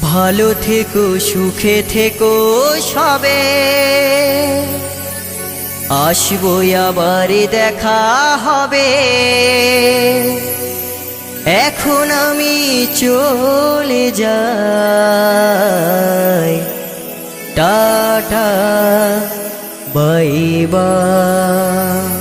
ভালো থেকো সুখে থেকো সবে, আসবো আবার দেখা হবে। এখন আমি চলে যাই, টাটা বাই বাই।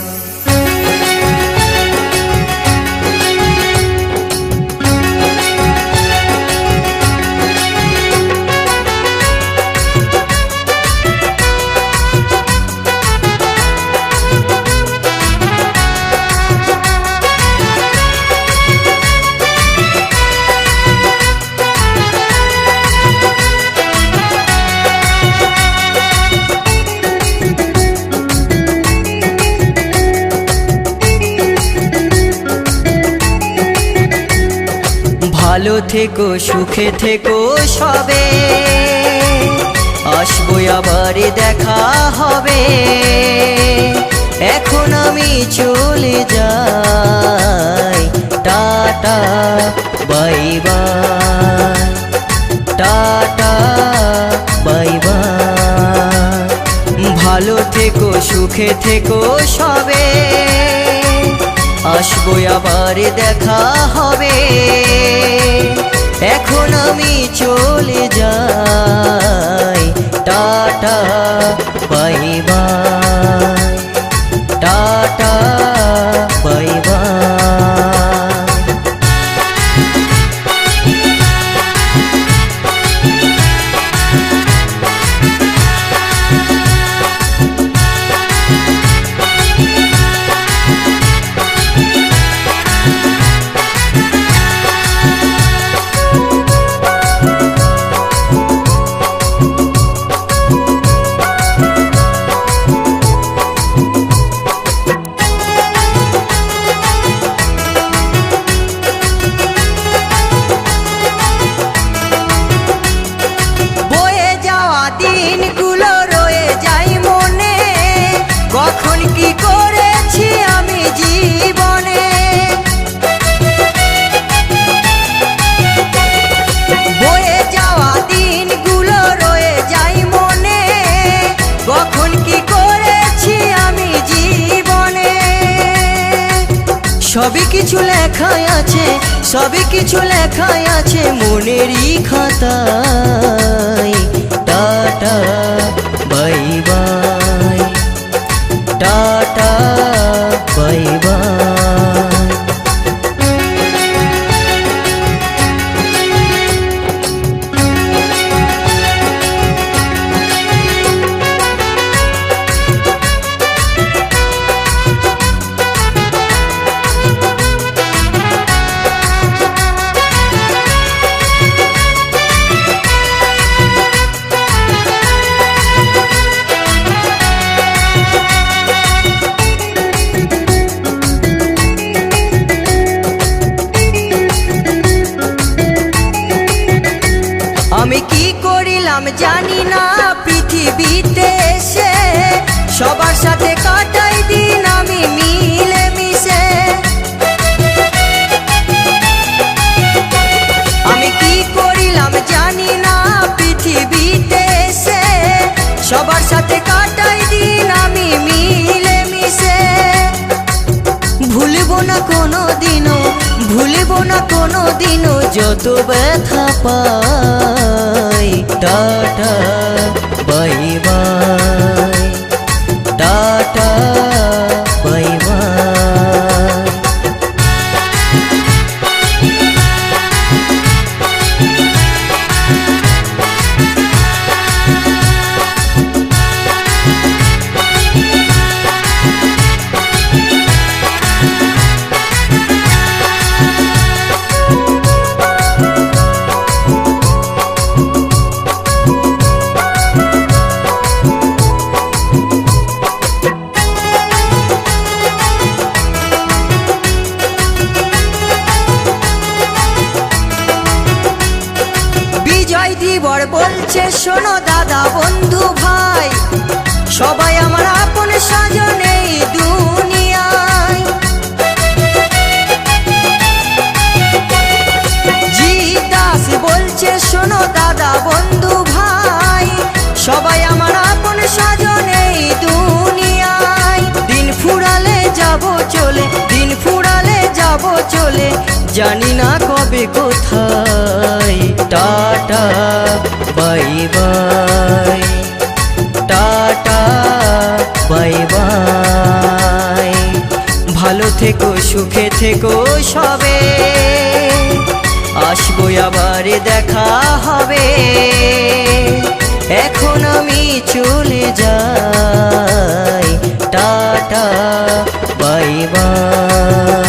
ভালো থেকো সুখে থেকো সবে, আসবো আবার দেখা হবে। এখন আমি চলে যাই, tata bye bye, tata bye by. ভালো থেকো সুখে থেকো সবে, আসবো আবার দেখা হবে। এখন আমি চলে যাই, tata bye bye, tata bye by. কখন কি করেছি আমি জীবনে, বয়ে যাওয়া দিনগুলো রয়ে যায় মনে। কখন কি করেছি আমি জীবনে, সবই কিছু লেখাই আছে, সবই কিছু লেখাই আছে মনেরই খাতায়। Tata bye bye, tata bye by. আমি কি করিলাম জানি না পৃথিবীতে এসে, সবার সাথে কাটাই দিন আমি মিলে মিশে। আমি কি করিলাম জানি না পৃথিবীতে এসে, সবার সাথে কাটাই দিন আমি মিলে মিশে। ভুলবো না কোনো দিনও, ভুলবো না কোনো দিনও যত ব্যথা পাই। Tata bye bye, tata bye bye. দিবর বলছে শোনো দাদা বন্ধু ভাই, সবাই আমার আপন স্বজন এই দুনিয়ায়। জিদা দাদা বন্ধু ভাই, সবাই আমার আপন স্বজন এই দুনিয়ায়। দিন ফুরালে যাব চলে, দিন ফুরালে যাব চলে, জানি না কবে কোথায়। Tata bye bye, tata bye by. ভালো থেকো সুখে থেকো সবে, আসবো আবার দেখা হবে। এখন আমি চলে যাই, টাটা বাই বাই।